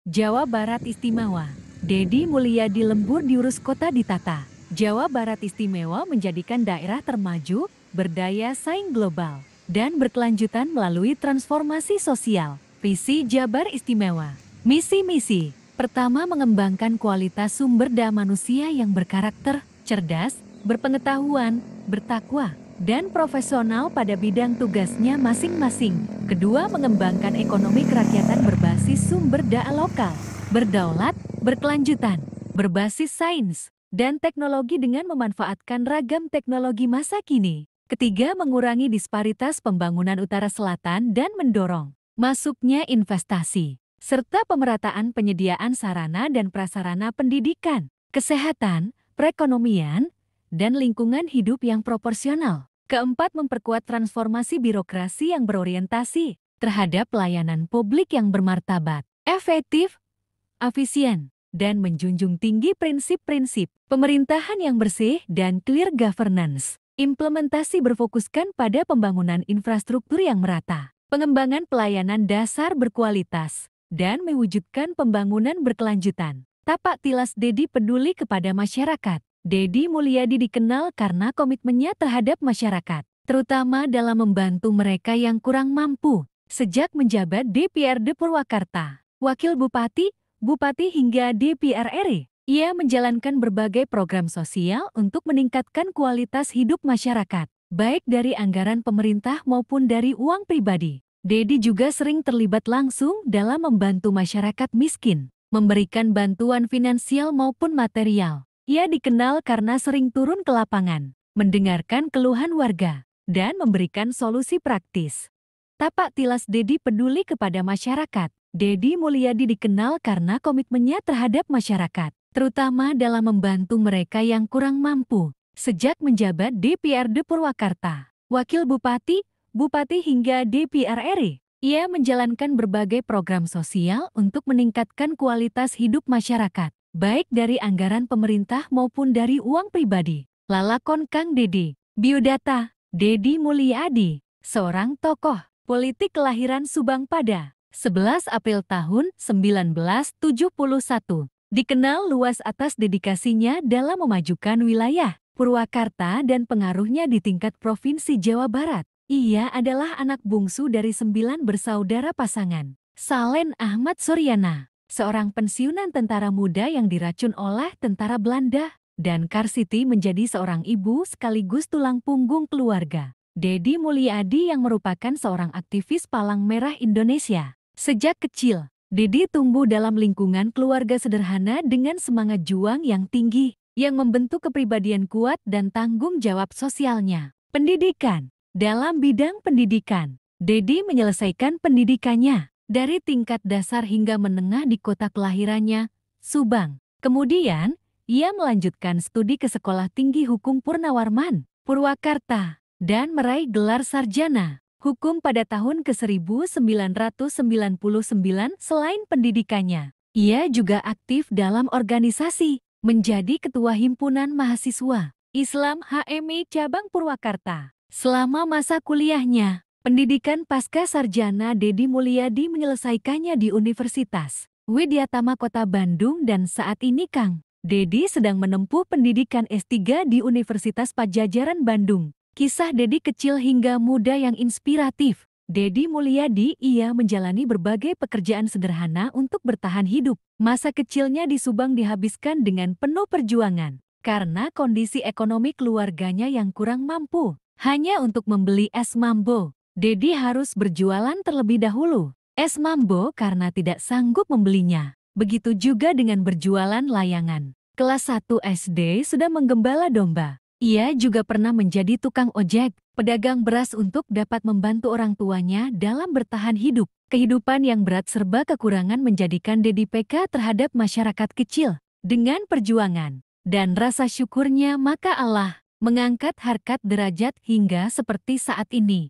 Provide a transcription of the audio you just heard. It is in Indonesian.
Jawa Barat Istimewa. Dedi Mulyadi lembur diurus kota ditata. Jawa Barat Istimewa menjadikan daerah termaju, berdaya saing global, dan berkelanjutan melalui transformasi sosial. Visi Jabar Istimewa. Misi-misi. Pertama, mengembangkan kualitas sumber daya manusia yang berkarakter, cerdas, berpengetahuan, bertakwa, dan profesional pada bidang tugasnya masing-masing. Kedua, mengembangkan ekonomi kerakyatan berbasis sumber daya lokal, berdaulat, berkelanjutan, berbasis sains, dan teknologi dengan memanfaatkan ragam teknologi masa kini. Ketiga, mengurangi disparitas pembangunan utara selatan dan mendorong masuknya investasi, serta pemerataan penyediaan sarana dan prasarana pendidikan, kesehatan, perekonomian, dan lingkungan hidup yang proporsional. Keempat, memperkuat transformasi birokrasi yang berorientasi terhadap pelayanan publik yang bermartabat, efektif, efisien, dan menjunjung tinggi prinsip-prinsip pemerintahan yang bersih dan clear governance. Implementasi berfokuskan pada pembangunan infrastruktur yang merata, pengembangan pelayanan dasar berkualitas, dan mewujudkan pembangunan berkelanjutan. Tapak tilas Dedi peduli kepada masyarakat. Dedi Mulyadi dikenal karena komitmennya terhadap masyarakat, terutama dalam membantu mereka yang kurang mampu. Sejak menjabat DPRD Purwakarta, Wakil Bupati, Bupati hingga DPR RI, ia menjalankan berbagai program sosial untuk meningkatkan kualitas hidup masyarakat, baik dari anggaran pemerintah maupun dari uang pribadi. Dedi juga sering terlibat langsung dalam membantu masyarakat miskin, memberikan bantuan finansial maupun material. Ia dikenal karena sering turun ke lapangan, mendengarkan keluhan warga, dan memberikan solusi praktis. Tapak tilas Dedi peduli kepada masyarakat. Dedi Mulyadi dikenal karena komitmennya terhadap masyarakat, terutama dalam membantu mereka yang kurang mampu. Sejak menjabat DPRD Purwakarta, Wakil Bupati, Bupati hingga DPR RI, ia menjalankan berbagai program sosial untuk meningkatkan kualitas hidup masyarakat, baik dari anggaran pemerintah maupun dari uang pribadi. Lalakon Kang Dedi. Biodata. Dedi Mulyadi, seorang tokoh politik kelahiran Subang pada 11 April tahun 1971. Dikenal luas atas dedikasinya dalam memajukan wilayah Purwakarta dan pengaruhnya di tingkat Provinsi Jawa Barat. Ia adalah anak bungsu dari 9 bersaudara pasangan. Salen Ahmad Suryana, seorang pensiunan tentara muda yang diracun oleh tentara Belanda, dan Karsiti menjadi seorang ibu sekaligus tulang punggung keluarga. Dedi Mulyadi yang merupakan seorang aktivis Palang Merah Indonesia. Sejak kecil, Dedi tumbuh dalam lingkungan keluarga sederhana dengan semangat juang yang tinggi, yang membentuk kepribadian kuat dan tanggung jawab sosialnya. Pendidikan. Dalam bidang pendidikan, Dedi menyelesaikan pendidikannya dari tingkat dasar hingga menengah di kota kelahirannya, Subang. Kemudian, ia melanjutkan studi ke Sekolah Tinggi Hukum Purnawarman, Purwakarta, dan meraih gelar sarjana hukum pada tahun ke-1999. Selain pendidikannya, ia juga aktif dalam organisasi, menjadi Ketua Himpunan Mahasiswa Islam HMI Cabang Purwakarta. Selama masa kuliahnya, pendidikan pasca sarjana Dedi Mulyadi menyelesaikannya di Universitas Widyatama Kota Bandung dan saat ini Kang Dedi sedang menempuh pendidikan S3 di Universitas Padjadjaran Bandung. Kisah Dedi kecil hingga muda yang inspiratif. Dedi Mulyadi ia menjalani berbagai pekerjaan sederhana untuk bertahan hidup. Masa kecilnya di Subang dihabiskan dengan penuh perjuangan karena kondisi ekonomi keluarganya yang kurang mampu. Hanya untuk membeli es mambo, Dedi harus berjualan terlebih dahulu. Es mambo karena tidak sanggup membelinya. Begitu juga dengan berjualan layangan. Kelas 1 SD sudah menggembala domba. Ia juga pernah menjadi tukang ojek, pedagang beras untuk dapat membantu orang tuanya dalam bertahan hidup. Kehidupan yang berat serba kekurangan menjadikan Dedi peka terhadap masyarakat kecil. Dengan perjuangan dan rasa syukurnya maka Allah mengangkat harkat derajat hingga seperti saat ini.